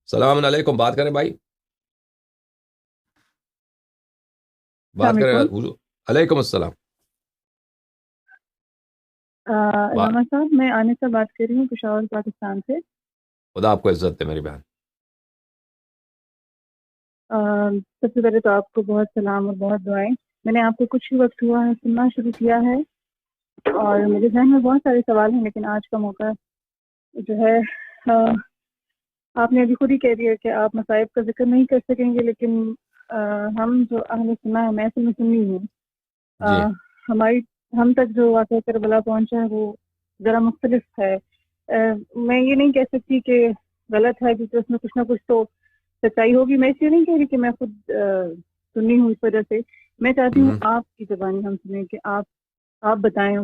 السلام علیکم، بات کریں بھائی، بات السلام کریں علیکم۔ حضور۔ علیکم السلام۔ بات، علامہ صاحب، میں آنسہ بات کر رہی ہوں پشاور پاکستان سے۔ خدا آپ کو عزت دے میری بہن۔ سب سے پہلے تو آپ کو بہت سلام اور بہت دعائیں۔ میں نے آپ کو کچھ ہی وقت ہوا ہے سننا شروع کیا ہے، اور میرے ذہن میں بہت سارے سوال ہیں، لیکن آج کا موقع جو ہے، آ، آپ نے ابھی خود ہی کہہ دیا کہ آپ مصائب کا ذکر نہیں کر سکیں گے، لیکن ہم جو اہل سننا ہے، میں اصل میں سنی ہوں۔ جی آ، ہماری ہم تک جو واقعہ کربلا پہنچا ہے وہ ذرا مختلف ہے۔ میں یہ نہیں کہہ سکتی کہ غلط ہے، کیونکہ اس میں کچھ نہ کچھ تو سچائی ہوگی۔ میں اس لیے نہیں کہہ رہی کہ میں خود سنی ہوں، اس وجہ سے میں چاہتی ہوں ہوں، آپ کی زبانی ہم سنیں، کہ آپ بتائیں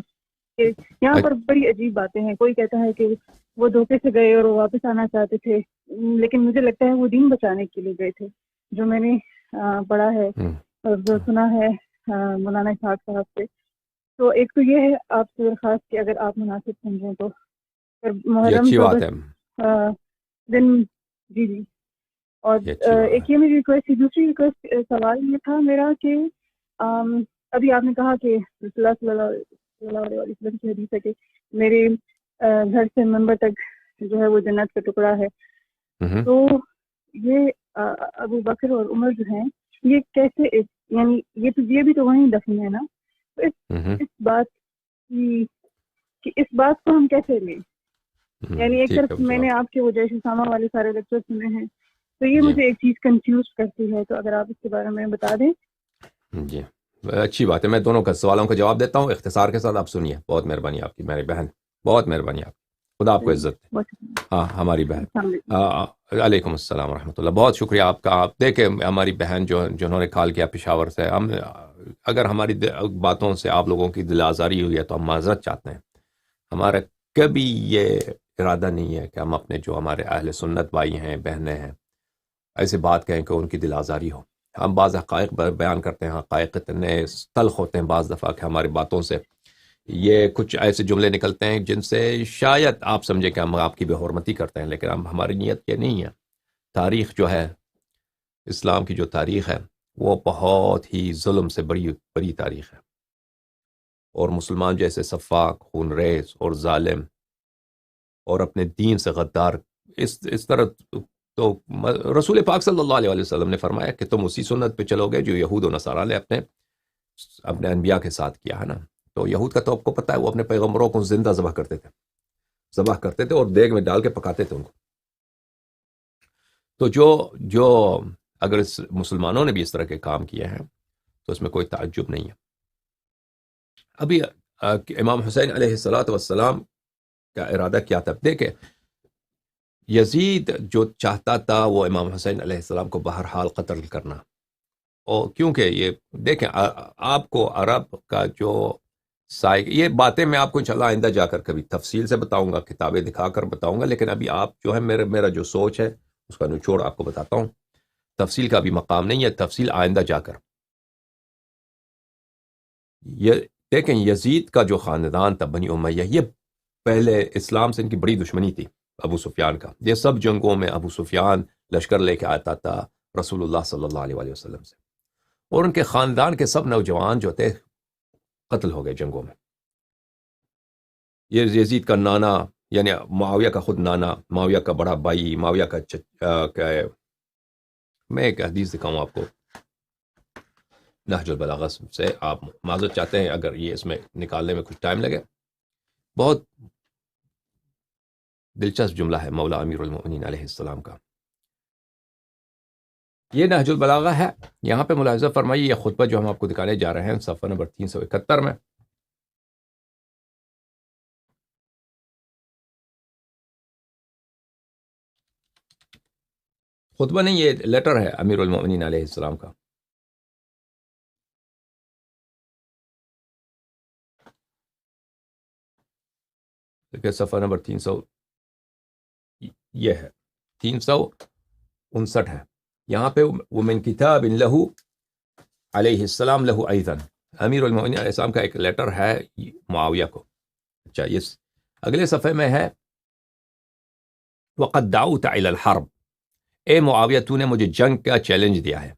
کہ یہاں پر بڑی عجیب باتیں ہیں۔ کوئی کہتا ہے کہ وہ دھوکے سے گئے اور وہ واپس آنا چاہتے تھے، لیکن مجھے لگتا ہے وہ دین بچانے کے لیے گئے تھے، جو میں نے پڑھا ہے ہوں، اور جو سنا ہے مولانا اسحاق صاحب سے۔ تو ایک تو یہ ہے آپ سے درخواست کہ اگر آپ مناسب سمجھیں تو پھر یہ محرم اچھی تو بات بس ہے، دن، جی جی۔ اور یہ اچھی بات ہے۔ ایک یہ میری ریکویسٹ تھی، دوسری ریکویسٹ سوال یہ تھا میرا کہ آم، ابھی آپ نے کہا کہ رسول اللہ صلی اللہ علیہ وسلم کی حدیث ہے کہ میرے گھر سے منبر تک جو ہے وہ جنت کا ٹکڑا ہے۔ ہوں، تو یہ ابو بکر اور عمر جو ہیں، یہ کیسے یعنی یہ بھی تو وہیں دفن ہے نا؟ تو ہوں، اس بات کی کہ اس بات کو ہم کیسے لیں؟ یعنی ایک ٹھیک ہے طرف میں جواب۔ نے آپ کے وہ جیش اسامہ والے سارے لیکچر سنے ہیں، تو یہ جی مجھے ایک چیز کنفیوز کرتی ہے، تو اگر آپ اس کے بارے میں بتا دیں۔ جی، اچھی بات ہے، میں دونوں کا سوالوں کا جواب دیتا ہوں اختصار کے ساتھ، آپ سنیے۔ بہت مہربانی آپ کی میری بہن، بہت مہربانی آپ کی، خدا آپ کو عزت دے۔ بہت شکریہ۔ ہاں ہماری بہن، السلام علیکم۔ آ، علیکم السلام ورحمۃ اللہ، بہت شکریہ آپ کا۔ آپ دیکھیں ہماری بہن جنہوں نے کال کیا پشاور سے، ہم اگر ہماری باتوں سے آپ لوگوں کی دل آزاری ہوئی ہے تو ہم معذرت چاہتے ہیں۔ ہمارا کبھی یہ ارادہ نہیں ہے کہ ہم اپنے جو ہمارے اہل سنت بھائی ہیں بہنیں ہیں ایسے بات کہیں کہ ان کی دل آزاری ہو۔ ہم بعض حقائق بیان کرتے ہیں، حقائق اتنے تلخ ہوتے ہیں بعض دفعہ کہ ہماری باتوں سے یہ کچھ ایسے جملے نکلتے ہیں جن سے شاید آپ سمجھیں کہ ہم آپ کی بے حرمتی کرتے ہیں، لیکن ہماری نیت یہ نہیں ہے۔ تاریخ جو ہے، اسلام کی جو تاریخ ہے، وہ بہت ہی ظلم سے بڑی بڑی تاریخ ہے، اور مسلمان جیسے سفاک، خون ریز اور ظالم اور اپنے دین سے غدار، اس طرح تو رسول پاک صلی اللہ علیہ وسلم نے فرمایا کہ تم اسی سنت پہ چلو گے جو یہود و نصارہ نے اپنے اپنے انبیاء کے ساتھ کیا ہے نا۔ تو یہود کا تو آپ کو پتہ ہے، وہ اپنے پیغمبروں کو زندہ ذبح کرتے تھے اور دیگ میں ڈال کے پکاتے تھے ان کو۔ تو جو اگر مسلمانوں نے بھی اس طرح کے کام کیے ہیں تو اس میں کوئی تعجب نہیں ہے۔ ابھی امام حسین علیہ الصلاۃ والسلام کا ارادہ کیا تھا؟ دیکھیں، یزید جو چاہتا تھا وہ امام حسین علیہ السلام کو بہرحال قتل کرنا، اور کیونکہ یہ دیکھیں آپ کو عرب کا جو یہ باتیں میں آپ کو انشاءاللہ آئندہ جا کر کبھی تفصیل سے بتاؤں گا، کتابیں دکھا کر بتاؤں گا، لیکن ابھی آپ جو ہے میرا جو سوچ ہے اس کا نچوڑ آپ کو بتاتا ہوں۔ تفصیل کا بھی مقام نہیں ہے، تفصیل آئندہ جا کر۔ یہ دیکھیں، یزید کا جو خاندان تھا بنی امیہ، یہ پہلے اسلام سے ان کی بڑی دشمنی تھی ابو سفیان کا۔ یہ سب جنگوں میں ابو سفیان لشکر لے کے آتا تھا رسول اللہ صلی اللہ علیہ وسلم سے، اور ان کے خاندان کے سب نوجوان جو تھے قتل ہو گئے جنگوں میں۔ یہ یزید کا نانا، یعنی معاویہ کا خود نانا، معاویہ کا بڑا بھائی، معاویہ کا کیا ہے، میں ایک حدیث دکھاؤں آپ کو نہج البلاغہ سے، آپ معذرت چاہتے ہیں اگر یہ اس میں نکالنے میں کچھ ٹائم لگے۔ بہت دلچسپ جملہ ہے مولا امیر المؤمنین علیہ السلام کا۔ یہ نہج البلاغہ ہے، یہاں پہ ملاحظہ فرمائیے یہ خطبہ جو ہم آپ کو دکھانے جا رہے ہیں صفحہ نمبر 371 میں۔ خطبہ نہیں، یہ لیٹر ہے امیر المؤمنین علیہ السلام کا۔ دیکھیں صفحہ نمبر 300، یہ ہے 359 ہے، یہاں پہ وہ من کتاب لہو علیہ السلام لہو ایضا، امیر المؤمنین علیہ السلام کا ایک لیٹر ہے معاویہ کو۔ اچھا، یہ اگلے صفحے میں ہے وقد دعوت الى الحرب، اے معاویہ تو نے مجھے جنگ کا چیلنج دیا ہے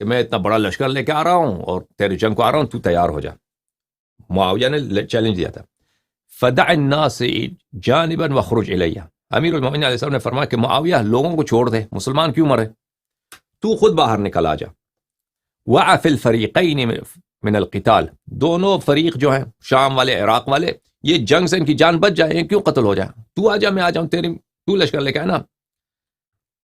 کہ میں اتنا بڑا لشکر لے کے آ رہا ہوں اور تیرے جنگ کو آ رہا ہوں، تو تیار ہو جا. معاویہ نے چیلنج دیا تھا. فدع الناس جانبا وخرج الیہ. امیر المومنین علیہ السلام نے فرمایا کہ معاویہ لوگوں کو چھوڑ دے، مسلمان کیوں مرے، تو خود باہر نکل آ جا. وقع فی الفریقین من القتال. دونوں فریق جو ہیں، شام والے عراق والے، یہ جنگ سے ان کی جان بچ جائے، کیوں قتل ہو جائے. تو آ جا، میں آ جاؤں، تو لشکر لے کے آنا.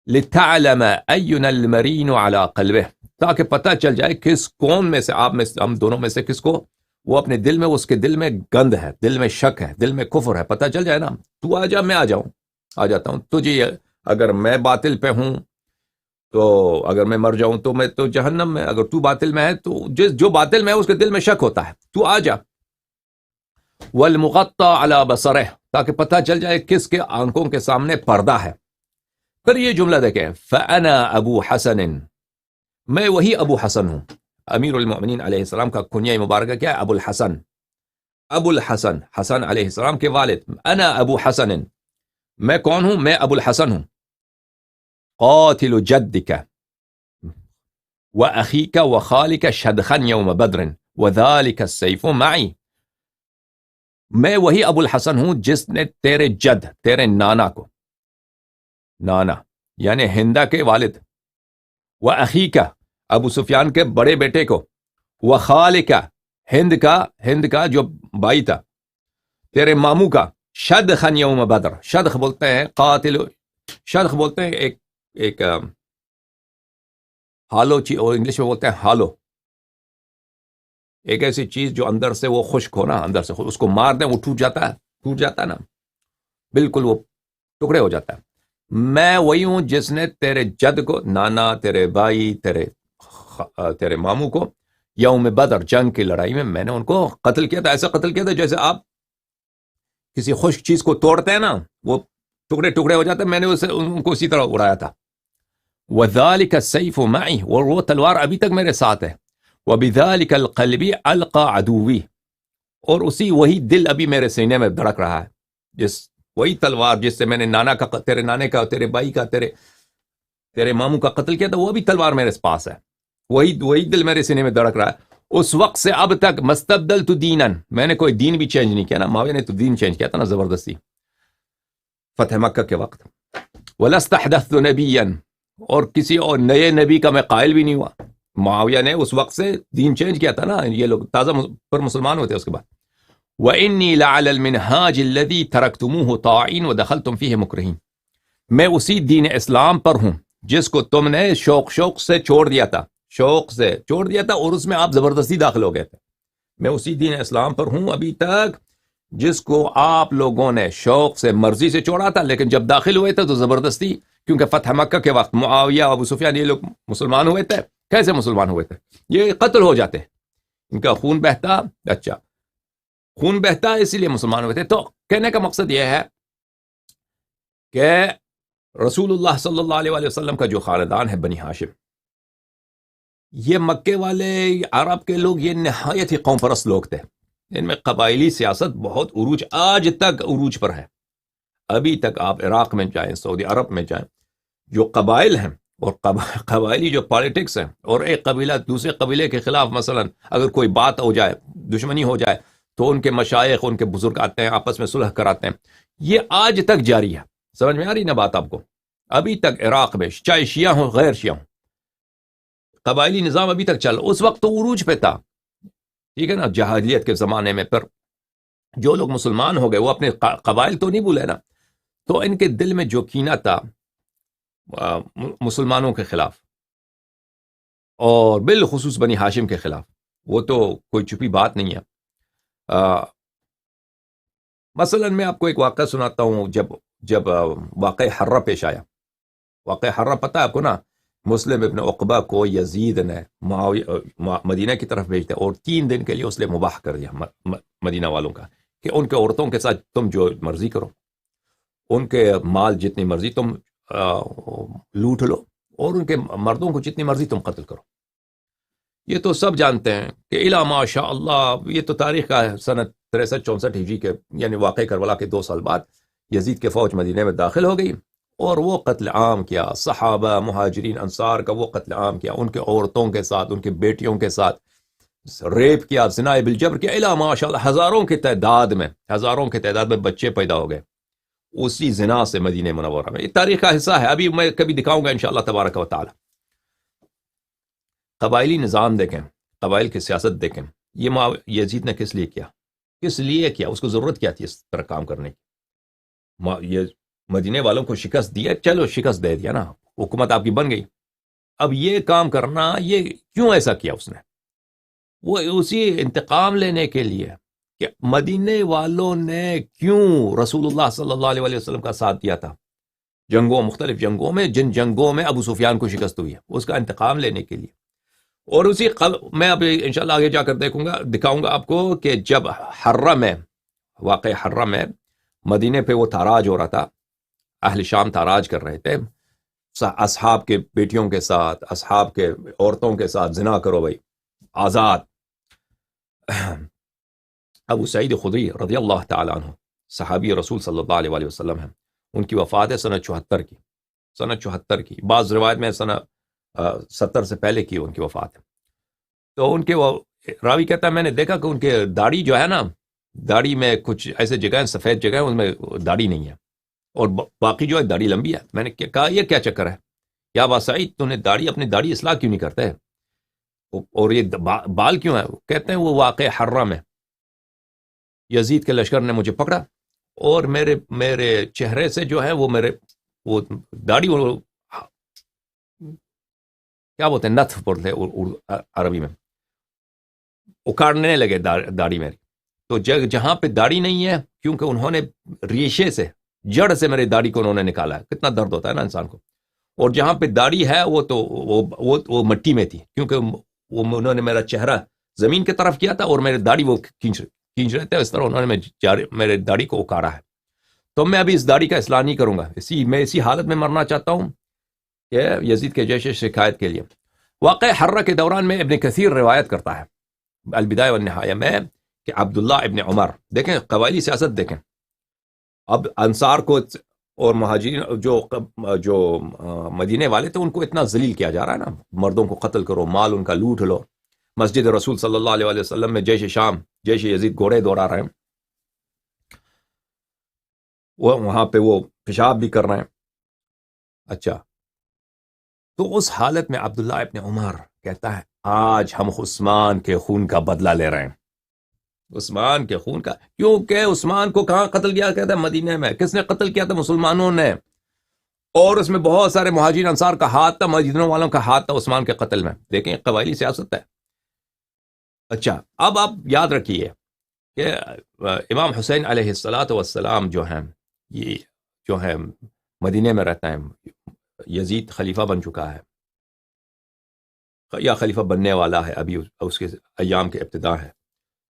لتعلم اینا المرین علی قلبہ. تاکہ پتہ چل جائے کس کون میں سے آپ میں ہم دونوں میں سے کس کو وہ اپنے دل میں، اس کے دل میں گند ہے، دل میں شک ہے، دل میں کفر ہے، پتہ چل جائے نا. تو آ جا، میں آ جاتا ہوں. تجھے اگر میں باطل پہ ہوں تو اگر میں مر جاؤں تو میں تو جہنم میں، اگر تو باطل میں ہے تو جو باطل میں ہے اس کے دل میں شک ہوتا ہے، تو آ جا. والمغطى على بصره. تاکہ پتہ چل جائے کس کے آنکھوں کے سامنے پردہ ہے. پھر یہ جملہ دیکھیں، فانا ابو حسن. میں وہی ابو حسن ہوں. امیر المؤمنین علیہ السلام کا کنیہ مبارکہ کیا ہے؟ ابو الحسن. ابو الحسن، حسن علیہ السلام کے والد. انا ابو حسن. میں کون ہوں؟ میں ابو الحسن ہوں. قاتل جدک واخیک وخالک شدخا یوم بدر وذلک السیف معی. میں وہی ابو الحسن ہوں جس نے تیرے جد، تیرے نانا کو، نانا یعنی ہندا کے والد، واخیک ابو سفیان کے بڑے بیٹے کو، وخالک ہند کا جو بھائی تھا، تیرے ماموں کا، شدخا یوم بدر. شدخ بولتے ہیں قاتل، شدخ بولتے ہیں ایک ہالو چیز، اور انگلش میں بولتے ہیں ہالو، ایک ایسی چیز جو اندر سے وہ خشک ہو نا، اندر سے اس کو مار دیں وہ ٹوٹ جاتا ہے نا، بالکل وہ ٹکڑے ہو جاتا ہے. میں وہی ہوں جس نے تیرے جد کو، نانا، تیرے بھائی، تیرے ماموں کو یوم بدر، جنگ کی لڑائی میں نے ان کو قتل کیا تھا. ایسا قتل کیا تھا جیسے آپ کسی خشک چیز کو توڑتے ہیں نا، وہ ٹکڑے ٹکڑے ہو جاتے ہیں، میں نے ان کو اسی طرح اڑایا تھا. وذلك السيف معي. اور وہ تلوار ابھی تک میرے ساتھ ہے. وبذلك القلب القى عدوي. اور وہی دل ابھی میرے سینے میں دھڑک رہا ہے، وہی تلوار جس سے میں نے تیرے نانے کا، تیرے بھائی کا، تیرے ماموں کا قتل کیا تھا، وہ بھی تلوار میرے پاس ہے، وہی دل میرے سینے میں دھڑک رہا ہے. اس وقت سے اب تک مستبدلت دینا. میں نے کوئی دین بھی چینج نہیں کیا نا. معاویہ نے تو دین چینج کیا تھا نا زبردستی فتح مکہ کے وقت. ولست احدثت نبیا. اور کسی اور نئے نبی کا میں قائل بھی نہیں ہوا. معاویہ نے اس وقت سے دین چینج کیا تھا نا، یہ لوگ تازہ پر مسلمان ہوتے اس کے بعد. وَإِنِّي لَعَلَى الْمِنْهَاجِ الَّذِي تَرَكْتُمُوهُ طَاعِينَ وَدَخَلْتُمْ فِيهِ مُكْرِهِينَ. میں اسی دین اسلام پر ہوں جس کو تم نے شوق سے چھوڑ دیا تھا، اور اس میں آپ زبردستی داخل ہو گئے تھے. میں اسی دین اسلام پر ہوں ابھی تک جس کو آپ لوگوں نے شوق سے، مرضی سے چھوڑا تھا، لیکن جب داخل ہوئے تھے تو زبردستی. کیونکہ فتح مکہ کے وقت معاویہ، ابو سفیان، یہ لوگ مسلمان ہوئے تھے. کیسے مسلمان ہوئے تھے؟ یہ قتل ہو جاتے، ان کا خون بہتا. اچھا، خون بہتا اسی لیے مسلمان ہوئے تھے. تو کہنے کا مقصد یہ ہے کہ رسول اللہ صلی اللہ علیہ وآلہ وسلم کا جو خاندان ہے بنی ہاشم، یہ مکے والے عرب کے لوگ یہ نہایت ہی قوم پرست لوگ تھے. ان میں قبائلی سیاست بہت عروج، آج تک عروج پر ہے. ابھی تک آپ عراق میں جائیں، سعودی عرب میں جائیں، جو قبائل ہیں اور قبائلی جو پالیٹکس ہیں، اور ایک قبیلہ دوسرے قبیلے کے خلاف مثلا اگر کوئی بات ہو جائے، دشمنی ہو جائے، تو ان کے مشائخ، ان کے بزرگ آتے ہیں، آپس میں صلح کراتے ہیں. یہ آج تک جاری ہے. سمجھ میں آ رہی نا بات آپ کو؟ ابھی تک عراق میں چاہے شیعہ ہوں غیر شیعہ ہوں، قبائلی نظام ابھی تک چل. اس وقت تو عروج پہ تھا، ٹھیک ہے نا، جاہلیت کے زمانے میں. پر جو لوگ مسلمان ہو گئے وہ اپنے قبائل تو نہیں بھولے نا. تو ان کے دل میں جو کینہ تھا مسلمانوں کے خلاف، اور بالخصوص بنی ہاشم کے خلاف، وہ تو کوئی چھپی بات نہیں ہے. مثلا میں آپ کو ایک واقعہ سناتا ہوں. جب واقع حرہ پیش آیا، واقع حرہ پتہ ہے آپ کو نا، مسلم ابن عقبہ کو یزید نے مدینہ کی طرف بھیجتے، اور 3 دن کے لیے اس نے مباح کر دیا مدینہ والوں کا کہ ان کے عورتوں کے ساتھ تم جو مرضی کرو، ان کے مال جتنی مرضی تم لوٹ لو، اور ان کے مردوں کو جتنی مرضی تم قتل کرو. یہ تو سب جانتے ہیں کہ الا ماشاء اللہ، یہ تو تاریخ کا ہے. سنت 63-64 ہجری کے، یعنی واقع کربلا کے 2 سال بعد یزید کے فوج مدینہ میں داخل ہو گئی، اور وہ قتل عام کیا، صحابہ مہاجرین انصار کا وہ قتل عام کیا، ان کے عورتوں کے ساتھ، ان کے بیٹیوں کے ساتھ ریپ کیا، زنا بالجبر کیا، الا ماشاء اللہ ہزاروں کی تعداد میں بچے پیدا ہو گئے اسی زنا سے مدینہ منورہ میں. یہ تاریخ کا حصہ ہے، ابھی میں کبھی دکھاؤں گا انشاءاللہ تبارک و تعالی. قبائلی نظام دیکھیں، قبائل کی سیاست دیکھیں. یہ یزید نے کس لیے کیا، اس کو ضرورت کیا تھی اس طرح کام کرنے کی؟ یہ مدینے والوں کو شکست دیا، چلو شکست دے دیا نا، حکومت آپ کی بن گئی. اب یہ کام کرنا، یہ کیوں ایسا کیا اس نے؟ وہ اسی انتقام لینے کے لیے کہ مدینے والوں نے کیوں رسول اللہ صلی اللہ علیہ وسلم کا ساتھ دیا تھا مختلف جنگوں میں، جن جنگوں میں ابو سفیان کو شکست ہوئی ہے، اس کا انتقام لینے کے لیے. اور اسی میں اب انشاءاللہ آگے جا کر دکھاؤں گا آپ کو کہ جب واقع حرہ میں مدینے پہ وہ تاراج ہو رہا تھا، اہل شام تاراج کر رہے تھے اصحاب کے بیٹیوں کے ساتھ، اصحاب کے عورتوں کے ساتھ زنا کرو بھائی، آزاد. ابو سعید خدری رضی اللہ تعالیٰ عنہ صحابی رسول صلی اللہ علیہ وسلم ہیں، ان کی وفات ہے سنہ 74 کی. بعض روایت میں سنہ 70 سے پہلے کی ان کی وفات ہے. تو ان کے وہ راوی کہتا ہے میں نے دیکھا کہ ان کے داڑھی جو ہے نا، داڑھی میں کچھ ایسے جگہ ہیں، سفید جگہ ہیں، ان میں داڑھی نہیں ہے، اور باقی جو ہے داڑھی لمبی ہے. میں نے کہا یہ کیا چکر ہے یا ابا سعید، تو نے اپنی داڑھی اصلاح کیوں نہیں کرتے، اور یہ بال کیوں ہے؟ کہتے ہیں وہ واقع حرہ میں یزید کے لشکر نے مجھے پکڑا، اور میرے چہرے سے جو ہے وہ داڑھی، کیا بولتے ہیں، نتف بولتے ہیں عربی میں، اکاڑنے لگے داڑھی میری. تو جہاں پہ داڑھی نہیں ہے، کیونکہ انہوں نے ریشے سے، جڑ سے میری داڑھی کو انہوں نے نکالا ہے. کتنا درد ہوتا ہے نا انسان کو. اور جہاں پہ داڑھی ہے وہ مٹی میں تھی، کیونکہ انہوں نے میرا چہرہ زمین کی طرف کیا تھا اور میری داڑھی وہ کھینچ رہے تھے، اس طرح انہوں نے میرے داڑھی کو اکاڑا ہے. تو میں ابھی اس داڑھی کا اصلاح نہیں کروں گا، میں اسی حالت میں مرنا چاہتا ہوں کہ یزید کے جیش شکایت کے لیے. واقع حرہ کے دوران میں ابن کثیر روایت کرتا ہے البدایہ والنہایہ میں کہ عبداللہ ابن عمر، دیکھیں قبائلی سیاست دیکھیں، اب انصار کو اور مہاجرین جو مدینے والے تھے ان کو اتنا ذلیل کیا جا رہا ہے نا، مردوں کو قتل کرو، مال ان کا لوٹ لو. مسجد رسول صلی اللہ علیہ وسلم میں جیش یزید گھوڑے دوڑا رہے ہیں، وہاں پہ وہ پیشاب بھی کر رہے ہیں. اچھا، تو اس حالت میں عبداللہ ابن عمر کہتا ہے آج ہم عثمان کے خون کا بدلہ لے رہے ہیں. عثمان کے خون کا، کیونکہ عثمان کو کہاں قتل کیا کہتا ہے؟ مدینے میں. کس نے قتل کیا تھا؟ مسلمانوں نے. اور اس میں بہت سارے مہاجرین انصار کا ہاتھ تھا، مدینہ والوں کا ہاتھ تھا عثمان کے قتل میں. دیکھیں قبائلی سیاست ہے. اچھا، اب آپ یاد رکھیے کہ امام حسین علیہ السلام جو ہیں، یہ جو ہے مدینے میں رہتا ہے، یزید خلیفہ بن چکا ہے یا خلیفہ بننے والا ہے، ابھی اس کے ایام کے ابتدا ہے.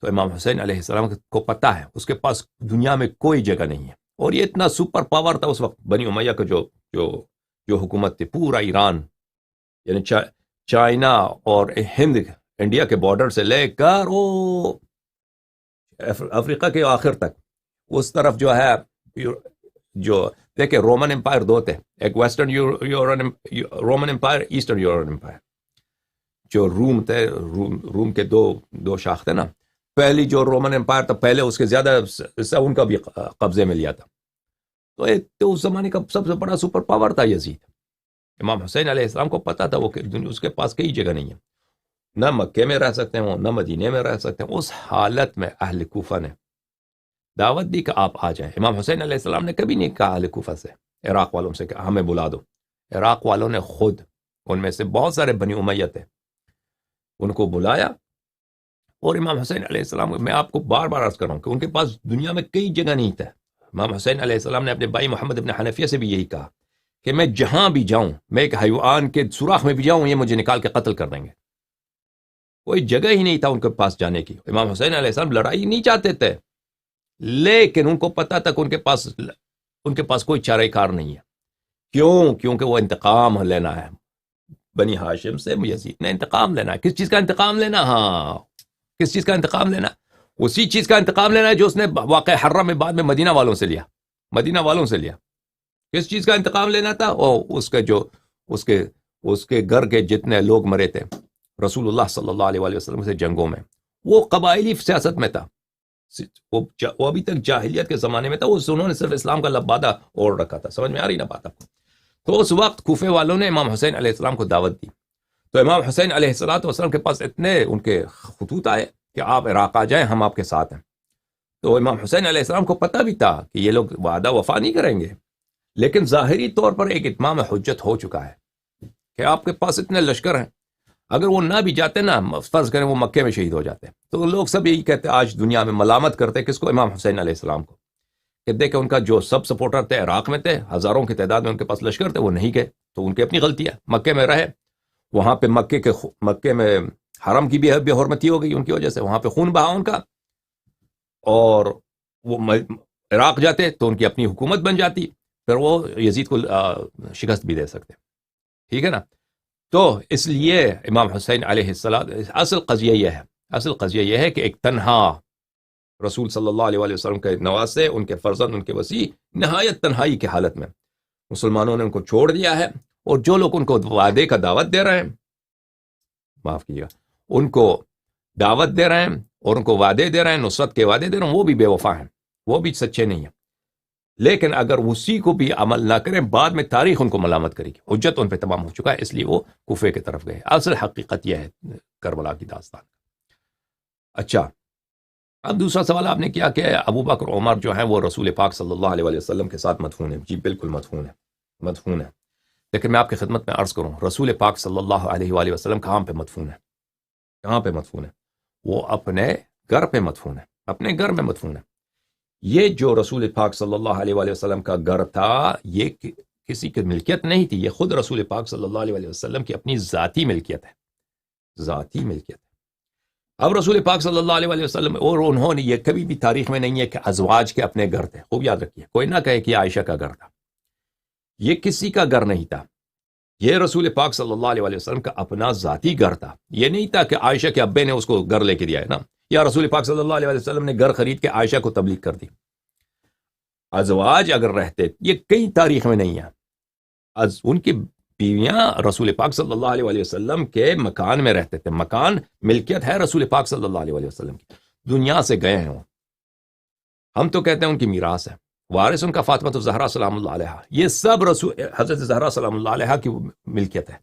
تو امام حسین علیہ السلام کو پتہ ہے اس کے پاس دنیا میں کوئی جگہ نہیں ہے، اور یہ اتنا سپر پاور تھا اس وقت. بنی امیہ کا جو حکومت تھی، پورا ایران، یعنی چائنا اور ہند، انڈیا کے بارڈر سے لے کر وہ افریقہ کے آخر تک، اس طرف جو ہے، جو دیکھیں رومن امپائر دو تھے، ایک ویسٹرن رومن امپائر، ایسٹرن یورین امپائر. جو روم تھے، روم کے دو شاخ تھے نا. پہلی جو رومن امپائر تھا، پہلے اس کے زیادہ حصہ ان کا بھی قبضے میں لیا تھا. تو اس زمانے کا سب سے بڑا سپر پاور تھا یزید. امام حسین علیہ السلام کو پتا تھا وہ اس کے پاس کئی جگہ نہیں ہے، نہ مکے میں رہ سکتے ہیں، نہ مدینے میں رہ سکتے ہیں. اس حالت میں اہل کوفہ نے دعوت دی کہ آپ آ جائیں. امام حسین علیہ السلام نے کبھی نہیں کہا اہل کوفہ سے، عراق والوں سے کہ ہمیں بلا دو. عراق والوں نے خود، ان میں سے بہت سارے بنی امیہ تھے، ان کو بلایا. اور امام حسین علیہ السلام، میں آپ کو بار بار عرض کر رہا ہوں کہ ان کے پاس دنیا میں کئی جگہ نہیں تھا. امام حسین علیہ السلام نے اپنے بھائی محمد ابن حنفیہ سے بھی یہی کہا کہ میں جہاں بھی جاؤں، میں ایک حیوان کے سوراخ میں بھی جاؤں، یہ مجھے نکال کے قتل کر دیں گے. کوئی جگہ ہی نہیں تھا ان کے پاس جانے کی. امام حسین علیہ السلام لڑائی نہیں چاہتے تھے، لیکن ان کو پتا تھا کہ ان کے پاس کوئی چارہ کار نہیں ہے. کیونکہ وہ انتقام لینا ہے. بنی ہاشم سے یزید نے انتقام لینا ہے. کس چیز کا انتقام لینا؟ کس چیز کا انتقام لینا؟ اسی چیز کا انتقام لینا ہے جو اس نے واقع حرہ میں بعد میں مدینہ والوں سے لیا. کس چیز کا انتقام لینا تھا؟ اور اس کے گھر کے جتنے لوگ مرے تھے رسول اللہ صلی اللہ علیہ وسلم سے جنگوں میں، وہ قبائلی سیاست میں تھا، وہ ابھی تک جاہلیت کے زمانے میں تھا، انہوں نے صرف اسلام کا لبادہ اوڑھ رکھا تھا. سمجھ میں آ رہی نا بات آپ کو؟ تو اس وقت کوفے والوں نے امام حسین علیہ السلام کو دعوت دی. تو امام حسین علیہ السلام کے پاس اتنے ان کے خطوط آئے کہ آپ عراق آ جائیں، ہم آپ کے ساتھ ہیں. تو امام حسین علیہ السلام کو پتہ بھی تھا کہ یہ لوگ وعدہ وفا نہیں کریں گے، لیکن ظاہری طور پر ایک اتمام حجت ہو چکا ہے کہ آپ کے پاس اتنے لشکر ہیں، اگر وہ نہ بھی جاتے نا، فرض کریں وہ مکے میں شہید ہو جاتے، تو لوگ سب یہی کہتے آج دنیا میں ملامت کرتے کس کو؟ امام حسین علیہ السلام کو، کہ دیکھیں ان کا جو سب سپورٹر تھے عراق میں تھے، ہزاروں کی تعداد میں ان کے پاس لشکر تھے، وہ نہیں گئے، تو ان کی اپنی غلطی ہے. مکے میں رہے، وہاں پہ مکے میں حرم کی بھی بے حرمتی ہو گئی ان کی وجہ سے، وہاں پہ خون بہا ان کا، اور وہ عراق جاتے تو ان کی اپنی حکومت بن جاتی، پھر وہ یزید کو شکست بھی دے سکتے. ٹھیک ہے نا؟ تو اس لیے امام حسین علیہ السلام، اصل قضیہ یہ ہے کہ ایک تنہا رسول صلی اللہ علیہ وسلم کے نواسے، ان کے فرزند، ان کے وسیع، نہایت تنہائی کی حالت میں مسلمانوں نے ان کو چھوڑ دیا ہے. اور جو لوگ ان کو وعدے کا دعوت دے رہے ہیں، معاف کیجیے گا، ان کو دعوت دے رہے ہیں اور ان کو وعدے دے رہے ہیں، نصرت کے وعدے دے رہے ہیں، وہ بھی بے وفا ہیں، وہ بھی سچے نہیں ہیں. لیکن اگر اسی کو بھی عمل نہ کریں، بعد میں تاریخ ان کو ملامت کرے گی، حجت ان پہ تمام ہو چکا ہے، اس لیے وہ کوفے کی طرف گئے. اصل حقیقت یہ ہے کربلا کی داستان. اچھا، اب دوسرا سوال آپ نے کیا کہ ابو بکر عمر جو ہیں وہ رسول پاک صلی اللہ علیہ وسلم کے ساتھ مدفون ہیں. جی بالکل مدفون ہے. لیکن میں آپ کی خدمت میں عرض کروں، رسول پاک صلی اللہ علیہ وآلہ وسلم کہاں پہ مدفون ہے؟ کہاں پہ مدفون ہے؟ وہ اپنے گھر پہ مدفون ہے، اپنے گھر میں مدفون ہے. یہ جو رسول پاک صلی اللہ علیہ وآلہ وسلم کا گھر تھا، یہ کسی کی ملکیت نہیں تھی، یہ خود رسول پاک صلی اللہ علیہ وسلم کی اپنی ذاتی ملکیت ہے. ذاتی ملکیت ہے. اب رسول پاک صلی اللہ علیہ وسلم اور انہوں نے، یہ کبھی بھی تاریخ میں نہیں ہے کہ ازواج کے اپنے گھر تھے. خوب یاد رکھیے، کوئی نہ کہے کہ عائشہ کا گھر تھا، یہ کسی کا گھر نہیں تھا. یہ رسول پاک صلی اللہ علیہ وسلم کا اپنا ذاتی گھر تھا. یہ نہیں تھا کہ عائشہ کے ابے نے اس کو گھر لے کے دیا ہے نا، یا رسول پاک صلی اللہ علیہ وسلم نے گھر خرید کے عائشہ کو تبلیغ کر دی. ازواج اگر رہتے، یہ کئی تاریخ میں نہیں ہے، ان کی بیویاں رسول پاک صلی اللہ علیہ وسلم کے مکان میں رہتے تھے. مکان ملکیت ہے رسول پاک صلی اللہ علیہ وسلم کی. دنیا سے گئے ہیں وہ، ہم تو کہتے ہیں ان کی میراث ہے، وارث ان کا فاطمہ الزہرا سلام اللہ علیہا. یہ سب حضرت زہرا سلام اللہ علیہا کی ملکیت ہے.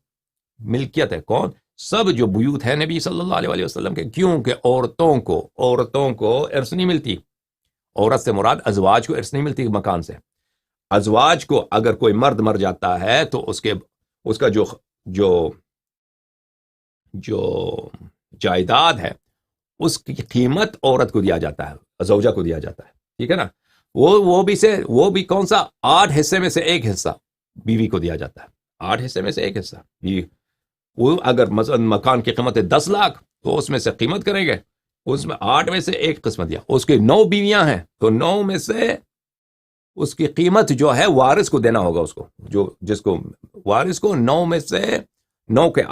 ملکیت ہے کون؟ سب جو بیوت ہے نبی صلی اللہ علیہ وسلم کے. کیونکہ عورتوں کو ارث نہیں ملتی. عورت سے مراد ازواج کو ارث نہیں ملتی مکان سے. ازواج کو اگر کوئی مرد مر جاتا ہے تو اس کا جو جائیداد ہے، اس کی قیمت عورت کو دیا جاتا ہے، زوجہ کو دیا جاتا ہے. ٹھیک ہے نا؟ وہ بھی کون سا؟ 8 حصے میں سے 1 حصہ بیوی کو دیا جاتا ہے. 8 حصے میں سے 1 حصہ بیوی. وہ اگر مثلا مکان کی قیمت ہے 10 لاکھ، تو اس میں سے قیمت کریں گے، اس میں 8 میں سے 1 قسمت دیا. اس کی 9 بیویاں ہیں، تو 9 میں سے اس کی قیمت جو ہے وارث کو دینا ہوگا. اس کو جس کو وارث کو 9 میں سے 9 کے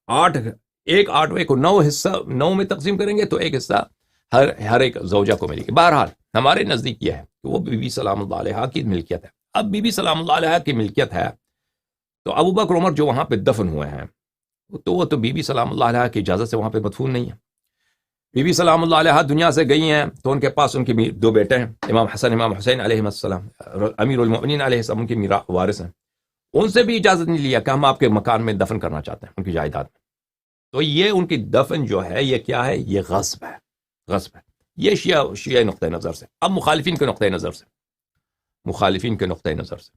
8 ایک 8ویں کو 9 حصہ 9 میں تقسیم کریں گے، تو 1 حصہ ہر ایک زوجہ کو ملے گی. بہرحال ہمارے نزدیک یہ ہے کہ وہ بی بی سلام اللہ علیہا کی ملکیت ہے. اب بی بی سلام اللہ علیہا کی ملکیت ہے، تو ابو بکر عمر جو وہاں پہ دفن ہوئے ہیں، تو وہ تو بی بی سلام اللہ علیہا کی اجازت سے وہاں پہ مدفون نہیں ہے. بی بی سلام اللہ علیہا دنیا سے گئی ہیں، تو ان کے پاس ان کی 2 بیٹے ہیں، امام حسن امام حسین علیہ السلام، امیر المؤمنین علیہ السلام ان کے وارث ہیں. ان سے بھی اجازت نہیں لیا کہ ہم آپ کے مکان میں دفن کرنا چاہتے ہیں، ان کی جائیداد میں. تو یہ ان کی دفن جو ہے، یہ کیا ہے؟ یہ غصب ہے. یہ شیعہ نقطۂ نظر سے. اب مخالفین کے نقطۂ نظر سے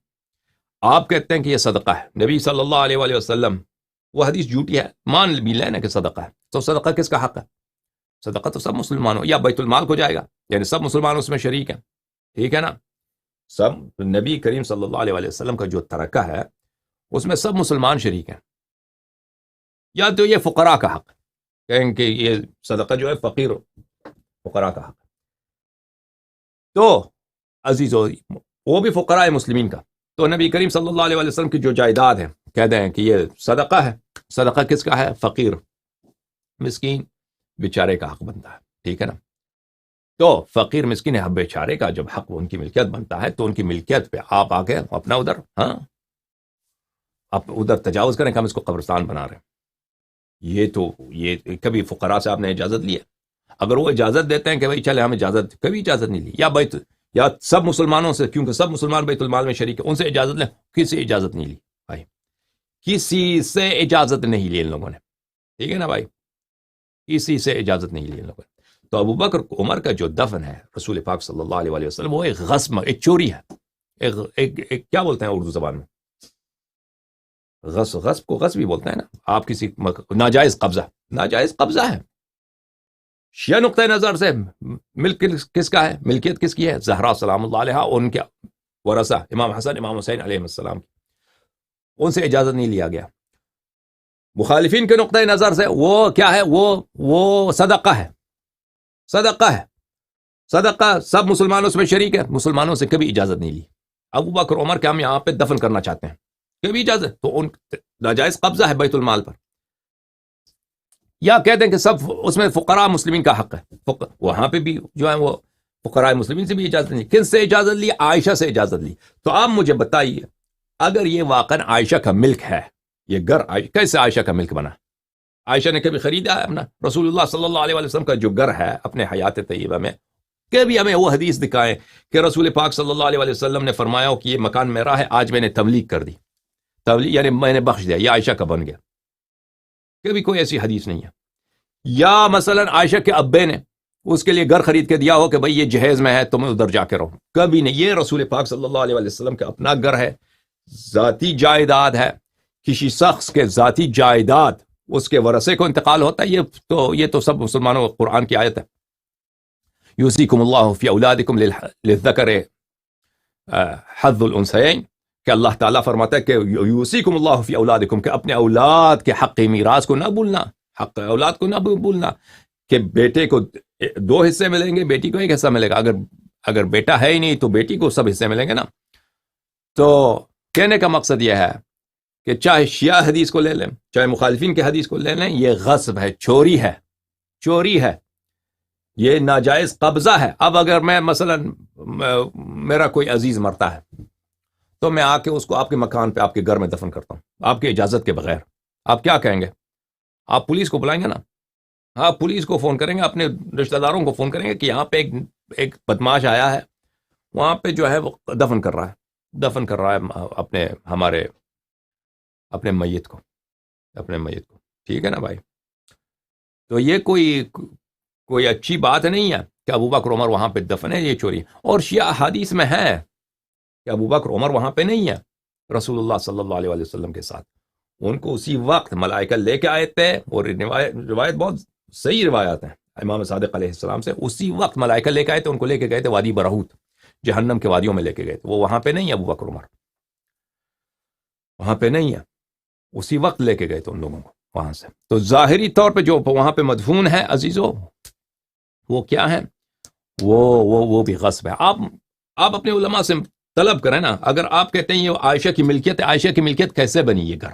آپ کہتے ہیں کہ یہ صدقہ ہے. نبی صلی اللہ علیہ وآلہ وسلم، وہ حدیث جھوٹی ہے، مان بھی لینا کہ صدقہ ہے. تو صدقہ کس کا حق ہے؟ صدقہ تو سب مسلمانوں، یا بیت المال کو جائے گا، یعنی سب مسلمان اس میں شریک ہیں. ٹھیک ہے نا؟ سب نبی کریم صلی اللہ علیہ وآلہ وسلم کا جو ترکہ ہے، اس میں سب مسلمان شریک ہیں. یا تو یہ فقراء کا حق ہے، کہیں کہ یہ صدقہ جو ہے فقیر فقراء کا حق ہے. تو عزیزو، وہ بھی فقراء مسلمین کا. تو نبی کریم صلی اللہ علیہ وسلم کی جو جائیداد ہے، کہہ دیں کہ یہ صدقہ ہے. صدقہ کس کا ہے؟ فقیر مسکین بیچارے کا حق بنتا ہے. ٹھیک ہے نا؟ تو فقیر مسکین بیچارے کا جب حق ان کی ملکیت بنتا ہے تو ان کی ملکیت پہ آپ آ کے اپنا ادھر آپ ادھر تجاوز کریں کہ ہم اس کو قبرستان بنا رہے ہیں. یہ کبھی فقراء سے آپ نے اجازت لی ہے؟ اگر وہ اجازت دیتے ہیں کہ بھائی چلے ہم کبھی اجازت نہیں لی. یا سب مسلمانوں سے، کیونکہ سب مسلمان بیت المال میں شریک ہیں، ان سے اجازت لیں؟ کسی اجازت نہیں لی بھائی، کسی سے اجازت نہیں لی ان لوگوں نے. ٹھیک ہے نا بھائی، کسی سے اجازت نہیں لی ان لوگوں نے. تو ابو بکر عمر کا جو دفن ہے رسول پاک صلی اللہ علیہ وسلم، وہ ایک غصب، ایک چوری ہے. ایک کیا بولتے ہیں اردو زبان میں؟ غصب کو غصب بھی بولتے ہیں نا. آپ کسی ناجائز قبضہ ہے. شیعہ نقطۂ نظر سے ملک کس کا ہے؟ ملکیت کس کی ہے؟ زہرا سلام اللہ علیہا اور ان کے ورثہ امام حسن امام حسین علیہ السلام کی. ان سے اجازت نہیں لیا گیا. مخالفین کے نقطۂ نظر سے وہ کیا ہے؟ وہ صدقہ ہے. صدقہ سب مسلمانوں سے شریک ہے، مسلمانوں سے کبھی اجازت نہیں لی. ابو بکر عمر کے ہم یہاں پہ دفن کرنا چاہتے ہیں، کبھی اجازت؟ تو ان ناجائز قبضہ ہے بیت المال پر. یا کہتے ہیں کہ سب اس میں فقراء مسلمین کا حق ہے، وہاں پہ بھی جو ہے وہ فقراء مسلمین سے بھی اجازت نہیں. کن سے اجازت لی؟ عائشہ سے اجازت لی. تو آپ مجھے بتائیے، اگر یہ واقعا عائشہ کا ملک ہے، یہ گھر کیسے عائشہ کا ملک بنا؟ عائشہ نے کبھی خریدا ہے اپنا؟ رسول اللہ صلی اللہ علیہ وسلم کا جو گھر ہے اپنے حیات طیبہ میں، کبھی ہمیں وہ حدیث دکھائیں کہ رسول پاک صلی اللہ علیہ وسلم نے فرمایا ہو کہ یہ مکان میرا ہے، آج میں نے تملیغ کر دی. تملیغ یعنی میں نے بخش دیا، یہ عائشہ کا بن گیا. کبھی کوئی ایسی حدیث نہیں ہے. یا مثلا عائشہ کے ابے نے اس کے لیے گھر خرید کے دیا ہو کہ بھئی یہ جہیز میں ہے، تم ادھر جا کے رہو، کبھی نہیں. یہ رسول پاک صلی اللہ علیہ وسلم کا اپنا گھر ہے، ذاتی جائیداد ہے. کسی شخص کے ذاتی جائیداد اس کے ورثے کو انتقال ہوتا ہے، یہ تو سب مسلمانوں قرآن کی آیت ہے. یوصیکم اللہ فی اولادکم للذکر حظ الانثیین، کہ اللہ تعالیٰ فرماتا ہے کہ یوصیکم اللہ فی اولادکم، کہ اپنے اولاد کے حق میراث کو نہ بھولنا، حق اولاد کو نہ بھولنا، کہ بیٹے کو 2 حصے ملیں گے، بیٹی کو 1 حصہ ملے گا. اگر بیٹا ہے ہی نہیں تو بیٹی کو سب حصے ملیں گے نا. تو کہنے کا مقصد یہ ہے کہ چاہے شیعہ حدیث کو لے لیں، چاہے مخالفین کے حدیث کو لے لیں، یہ غصب ہے، چوری ہے، یہ ناجائز قبضہ ہے. اب اگر میں مثلا میرا کوئی عزیز مرتا ہے تو میں آ کے اس کو آپ کے مکان پہ، آپ کے گھر میں دفن کرتا ہوں آپ کی اجازت کے بغیر، آپ کیا کہیں گے؟ آپ پولیس کو بلائیں گے نا. آپ پولیس کو فون کریں گے، اپنے رشتہ داروں کو فون کریں گے کہ یہاں پہ ایک بدماش آیا ہے، وہاں پہ جو ہے وہ دفن کر رہا ہے اپنے میت کو. ٹھیک ہے نا بھائی؟ تو یہ کوئی اچھی بات نہیں ہے کہ ابو بکر عمر وہاں پہ دفن ہے، یہ چوری. اور شیعہ حدیث میں ہے کہ ابو بکر عمر وہاں پہ نہیں ہے رسول اللہ صلی اللہ علیہ وسلم کے ساتھ. ان کو اسی وقت ملائکہ لے کے آئے تھے، اور روایت بہت صحیح روایات ہیں امام صادق علیہ السلام سے. اسی وقت ملائکہ لے کے آئے تھے، ان کو لے کے گئے تھے وادی برہوت، جہنم کے وادیوں میں لے کے گئے تھے. وہ وہاں پہ نہیں ہے، ابو بکر عمر وہاں پہ نہیں ہے. اسی وقت لے کے گئے تھے ان لوگوں کو وہاں سے. تو ظاہری طور پہ جو وہاں پہ مدفون ہے عزیزو، وہ کیا ہے؟ وہ بھی غصب ہے. آپ اپنے علماء سے طلب کریں نا. اگر آپ کہتے ہیں یہ عائشہ کی ملکیت ہے، عائشہ کی ملکیت کیسے بنی یہ گھر؟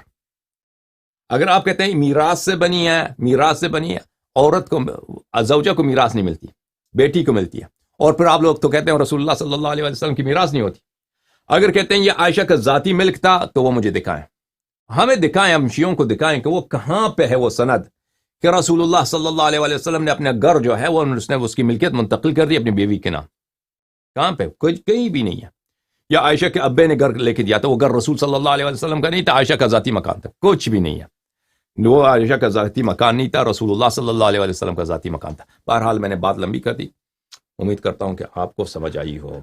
اگر آپ کہتے ہیں میراث سے بنی ہے، عورت کو، زوجہ کو میراث نہیں ملتی، بیٹی کو ملتی ہے. اور پھر آپ لوگ تو کہتے ہیں رسول اللہ صلی اللہ علیہ وسلم کی میراث نہیں ہوتی. اگر کہتے ہیں یہ عائشہ کا ذاتی ملک تھا تو وہ مجھے دکھائیں، ہمیں دکھائیں، ہم شیعوں کو دکھائیں کہ وہ کہاں پہ ہے وہ سند کہ رسول اللہ صلی اللہ علیہ وسلم نے اپنا گھر جو ہے اس کی ملکیت منتقل کر دی اپنی بیوی کے نام. کہاں پہ؟ کہیں بھی نہیں ہے. یا عائشہ کے ابے نے گھر لے کے دیا تھا، وہ گھر رسول صلی اللہ علیہ وسلم کا نہیں تھا، عائشہ کا ذاتی مکان تھا. کچھ بھی نہیں ہے، وہ عائشہ کا ذاتی مکان نہیں تھا، رسول اللہ صلی اللہ علیہ وسلم کا ذاتی مکان تھا. بہرحال میں نے بات لمبی کر دی، امید کرتا ہوں کہ آپ کو سمجھ آئی ہو.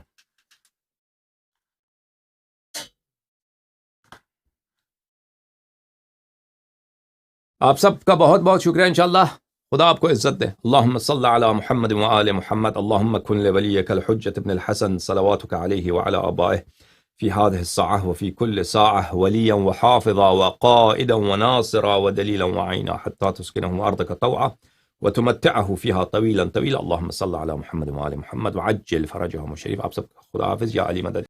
آپ سب کا بہت بہت شکریہ. انشاءاللہ خدا آپ کو عزت دے. اللہم صل علی محمد وآل محمد. اللہم کن لولیک الحجة ابن الحسن صلواتک علیہ وعلی آبائه في هذه الساعة وفي كل ساعة وليا وحافظا وقائدا وناصرا ودليلا وعينا حتى تسكنه أرضك طوعا وتمتعه فيها طويلا طويلا. اللهم صل على محمد وآل محمد وعجل فرجهم الشريف. آپ سب خدا حافظ. یا علی مدد.